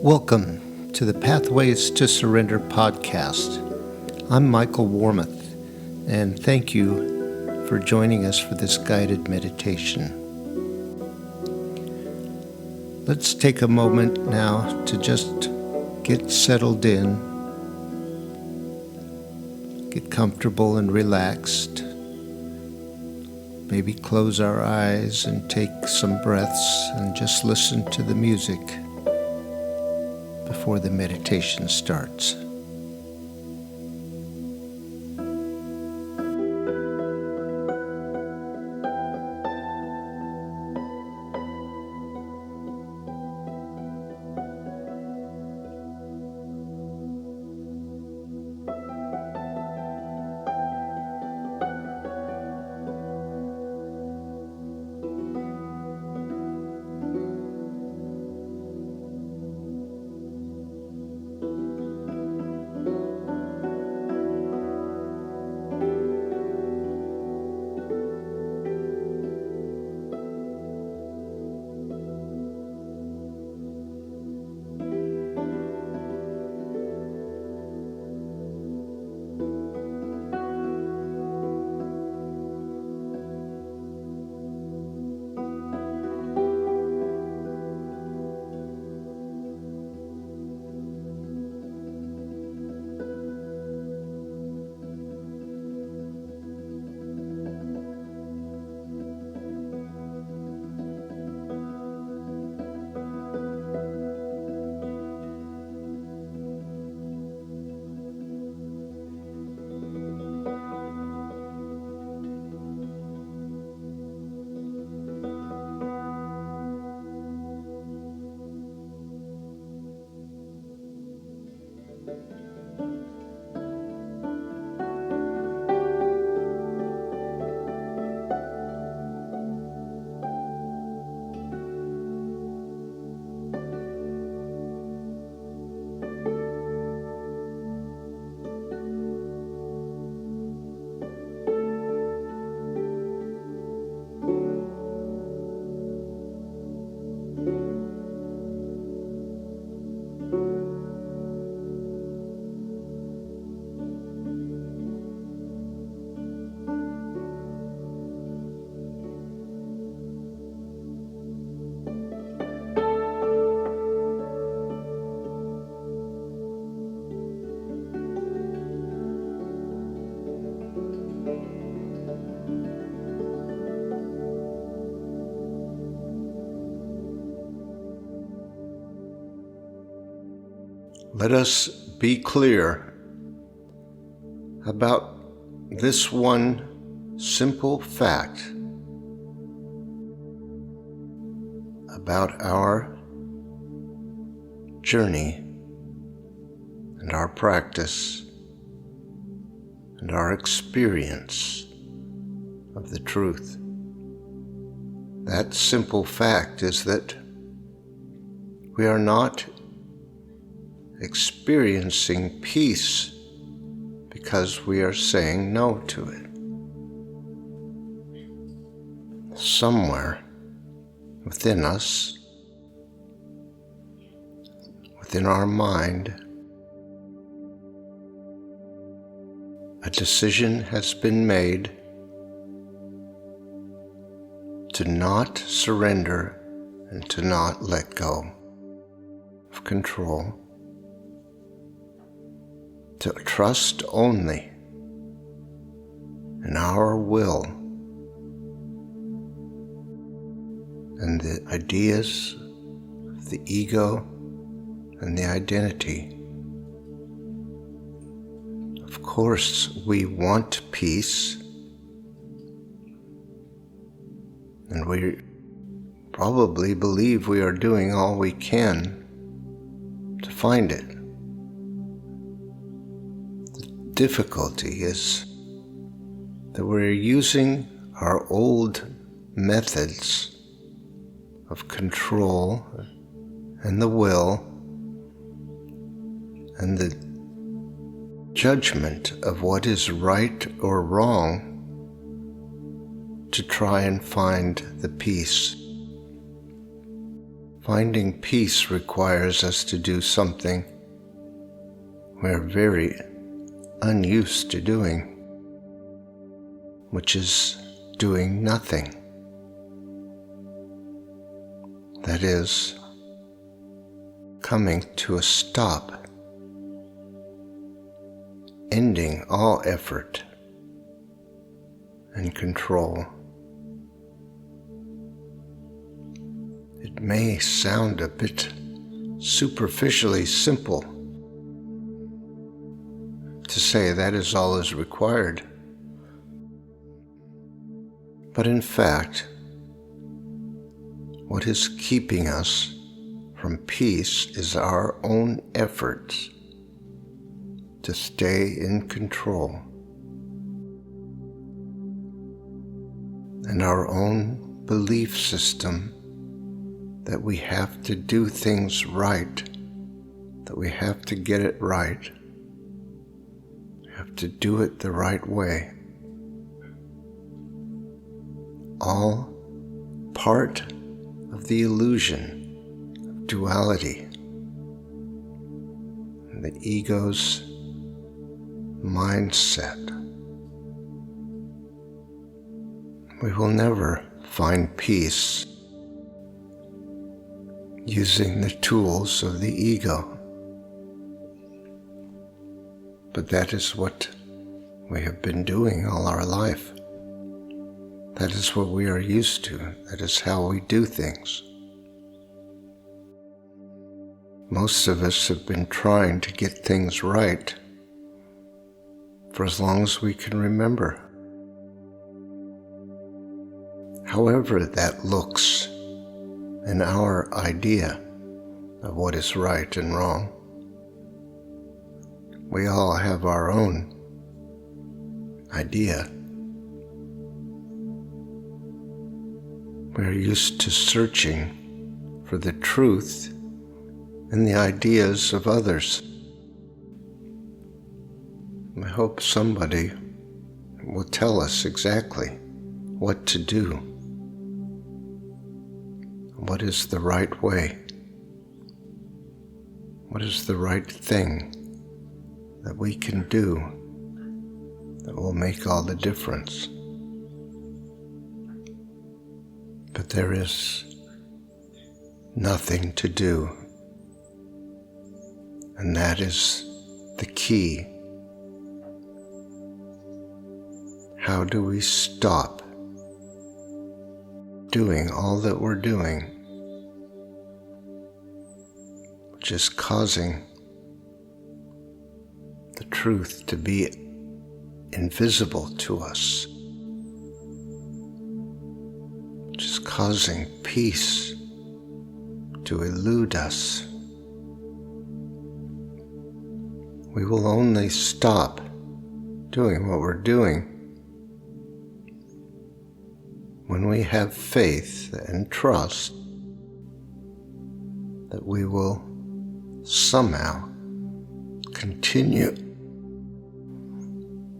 Welcome to the Pathways to Surrender podcast. I'm Michael Warmoth, and thank you for joining us for this guided meditation. Let's take a moment now to just get settled in, get comfortable and relaxed. Maybe close our eyes and take some breaths and just listen to the music before the meditation starts. Let us be clear about this one simple fact about our journey and our practice and our experience of the truth. That simple fact is that we are not experiencing peace because we are saying no to it. Somewhere within us, within our mind, a decision has been made to not surrender and to not let go of control, to trust only in our will and the ideas of the ego and the identity. Of course, we want peace, and we probably believe we are doing all we can to find it. Difficulty is that we're using our old methods of control and the will and the judgment of what is right or wrong to try and find the peace, Finding peace requires us to do something we are very unused to doing, which is doing nothing. That is, coming to a stop, ending all effort and control. It may sound a bit superficially simple to say that is all is required, but in fact, what is keeping us from peace is our own efforts to stay in control, and our own belief system that we have to do things right, that we have to get it right, we have to do it the right way. All part of the illusion of duality and the ego's mindset. We will never find peace using the tools of the ego, but that is what we have been doing all our life. That is what we are used to. That is how we do things. Most of us have been trying to get things right for as long as we can remember. However that looks in our idea of what is right and wrong, we all have our own idea. We are used to searching for the truth in the ideas of others. I hope somebody will tell us exactly what to do, what is the right way, what is the right thing that we can do that will make all the difference. But there is nothing to do, and that is the key. How do we stop doing all that we're doing, which is causing the truth to be invisible to us, which is causing peace to elude us? We will only stop doing what we're doing when we have faith and trust that we will somehow continue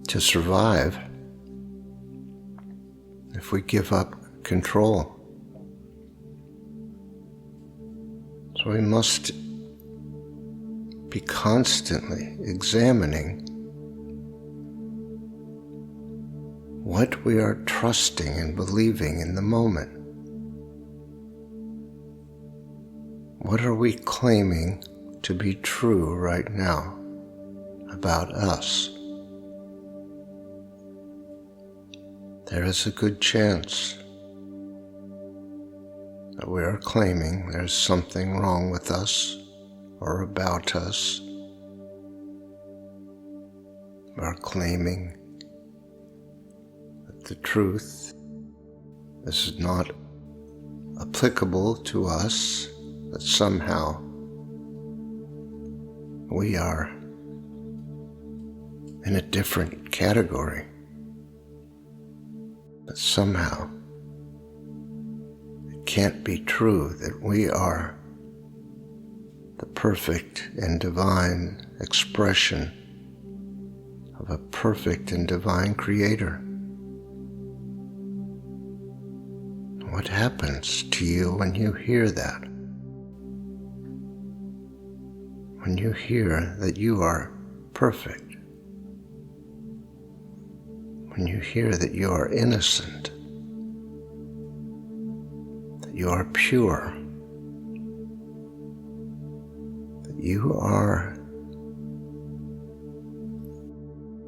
to survive if we give up control. So we must be constantly examining what we are trusting and believing in the moment. What are we claiming to be true right now about us? There is a good chance that we are claiming there's something wrong with us or about us. We are claiming that the truth is not applicable to us, that somehow we are in a different category, that somehow it can't be true that we are the perfect and divine expression of a perfect and divine Creator. What happens to you when you hear that? when you hear that you are perfect, when you hear that you are innocent, that you are pure, that you are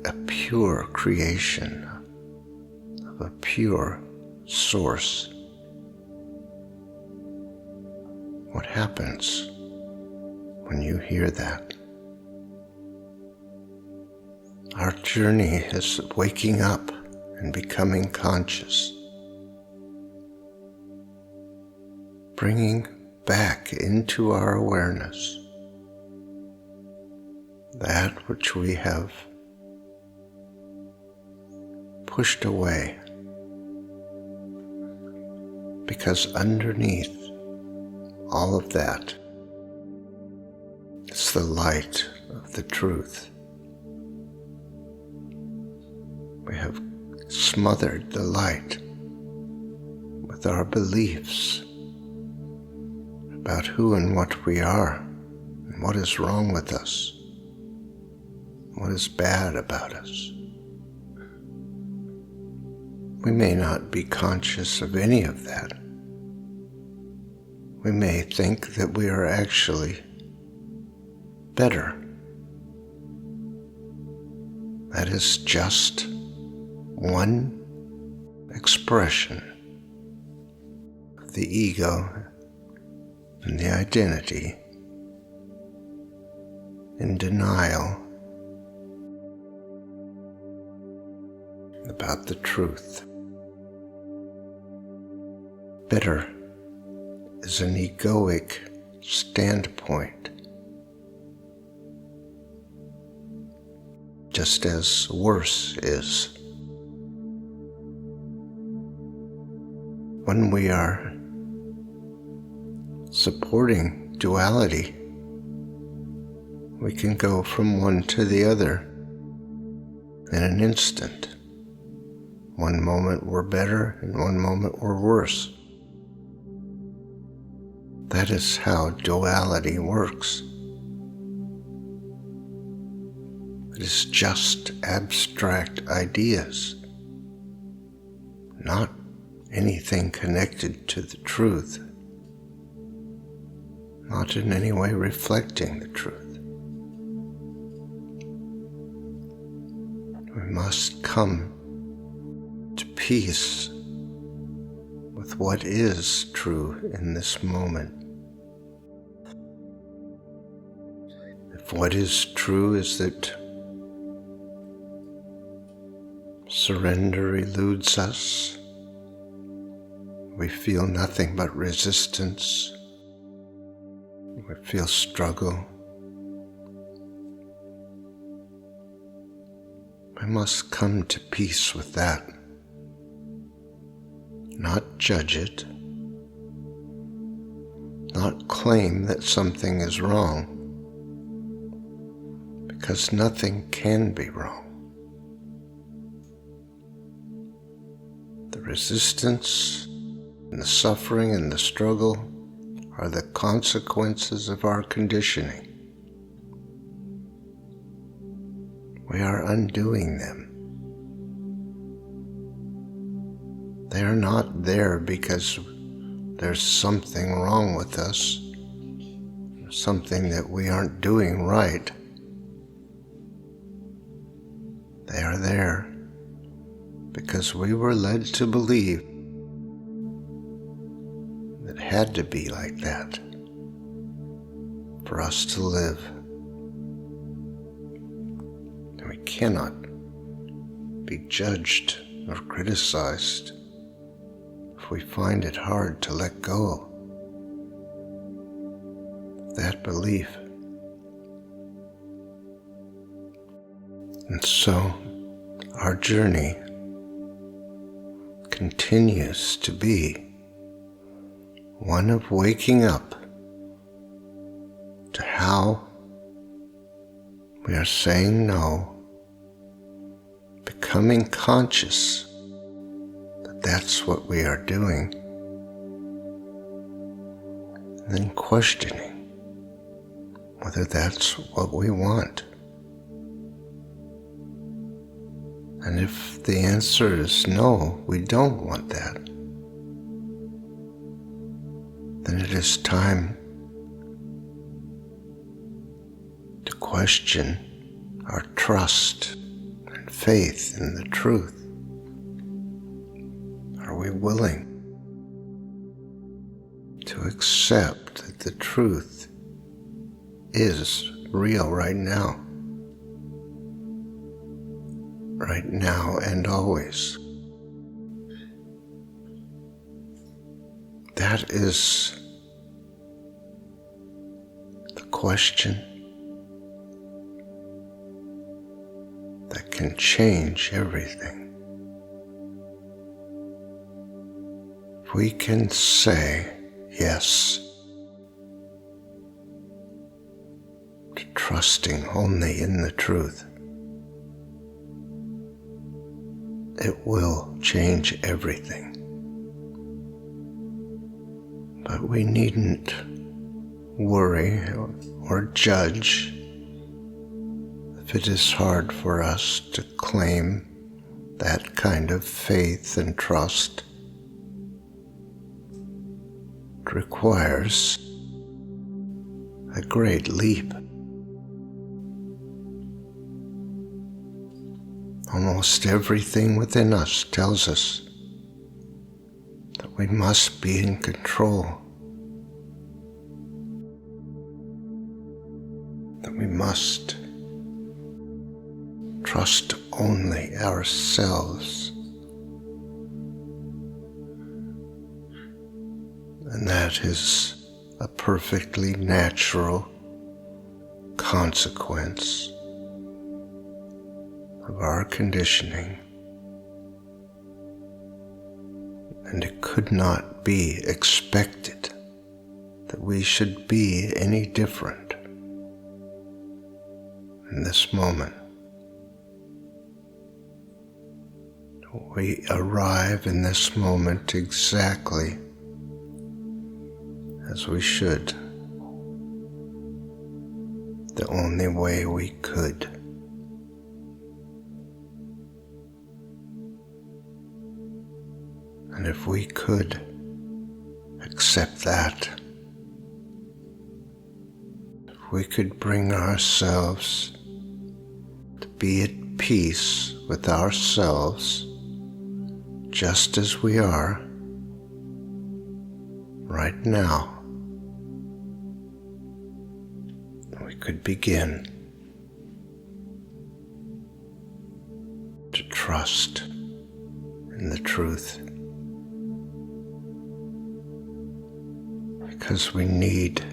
a pure creation of a pure source, what happens when you hear that? Our journey is waking up and becoming conscious, bringing back into our awareness that which we have pushed away, because underneath all of that is the light of the truth. We have smothered the light with our beliefs about who and what we are, and what is wrong with us, what is bad about us. We may not be conscious of any of that. We may think that we are actually better. That is just one expression of the ego and the identity in denial about the truth. Better is an egoic standpoint, just as worse is. When we are supporting duality, we can go from one to the other in an instant. One moment we're better, and one moment we're worse. That is how duality works. It is just abstract ideas, not anything connected to the truth, not in any way reflecting the truth. We must come to peace with what is true in this moment. If what is true is that surrender eludes us, we feel nothing but resistance, we feel struggle, we must come to peace with that, not judge it, not claim that something is wrong, because nothing can be wrong. The resistance and the suffering and the struggle are the consequences of our conditioning. We are undoing them. They are not there because there's something wrong with us, something that we aren't doing right. They are there because we were led to believe that it had to be like that for us to live. And we cannot be judged or criticized if we find it hard to let go of that belief. And so our journey continues to be one of waking up to how we are saying no, becoming conscious that that's what we are doing, and then questioning whether that's what we want. And if the answer is no, we don't want that, then it is time to question our trust and faith in the truth. Are we willing to accept that the truth is real right now and always? That is the question that can change everything. If we can say yes to trusting only in the truth, it will change everything. But we needn't worry or judge if it is hard for us to claim that kind of faith and trust. It requires a great leap. Almost everything within us tells us that we must be in control, that we must trust only ourselves, and that is a perfectly natural consequence of our conditioning, and it could not be expected that we should be any different in this moment. We arrive in this moment exactly as we should, the only way we could. And if we could accept that, if we could bring ourselves to be at peace with ourselves just as we are right now, we could begin to trust in the truth. Because we need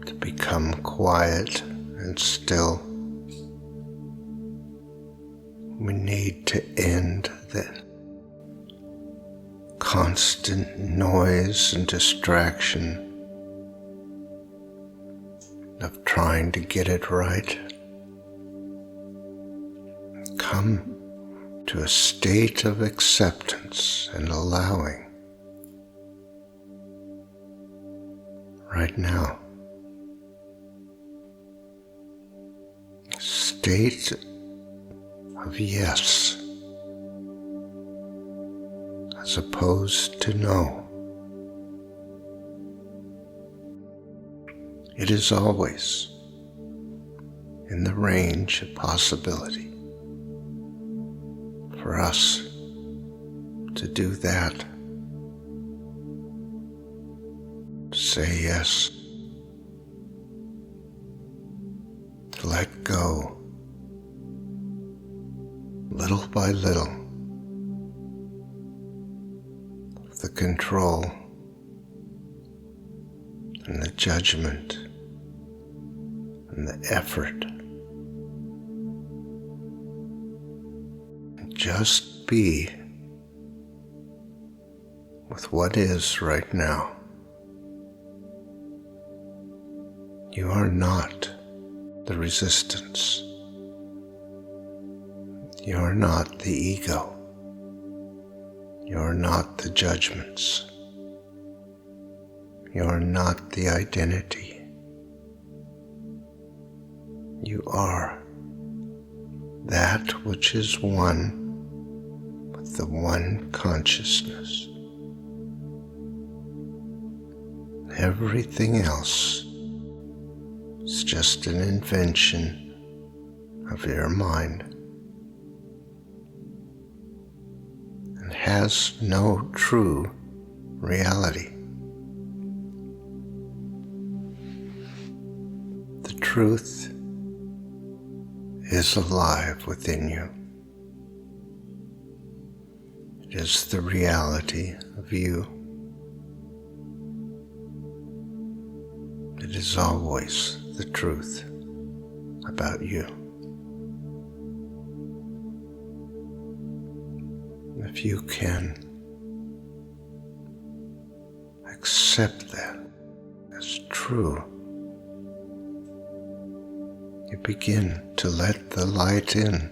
to become quiet and still. We need to end the constant noise and distraction of trying to get it right. Come to a state of acceptance and allowing right now. State of yes as opposed to no. It is always in the range of possibility for us to do that, to say yes, to let go little by little of the control and the judgment and the effort, and just be with what is right now. You are not the resistance. You are not the ego. You are not the judgments. You are not the identity. You are that which is one with the one consciousness. Everything else is just an invention of your mind and has no true reality. The truth is alive within you. It is the reality of you. It is always the truth about you. If you can accept that as true, you begin to let the light in.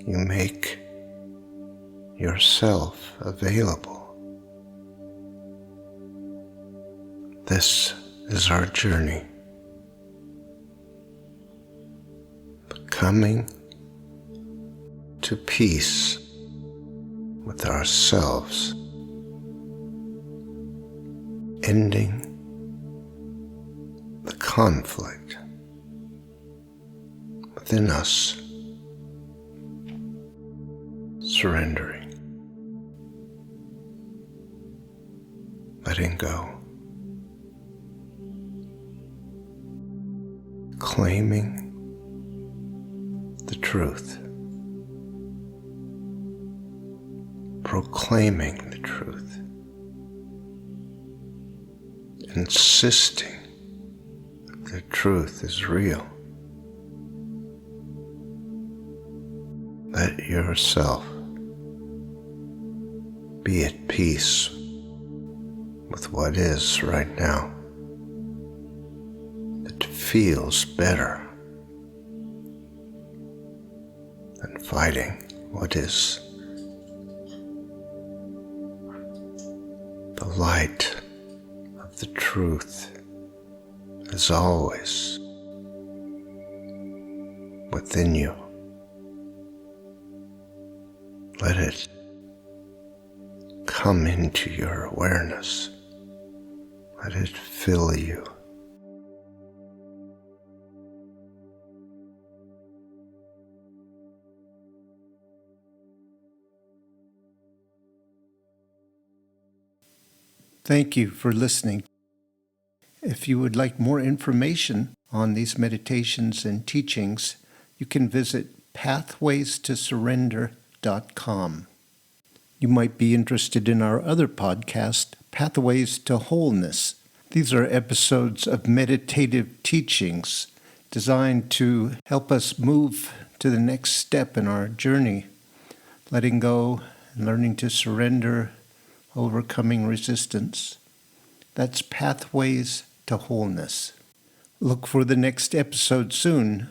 You make yourself available. This is our journey, becoming to peace with ourselves, ending the conflict within us, surrendering, letting go, claiming the truth, proclaiming the truth, insisting that the truth is real. Let yourself be at peace with what is right now. It feels better than fighting what is. The light of the truth is always within you. Let it come into your awareness. Let it fill you. Thank you for listening. If you would like more information on these meditations and teachings, you can visit pathwaystosurrender.com. You might be interested in our other podcast, Pathways to Wholeness. These are episodes of meditative teachings designed to help us move to the next step in our journey, letting go and learning to surrender, overcoming resistance. That's Pathways to Wholeness. Look for the next episode soon.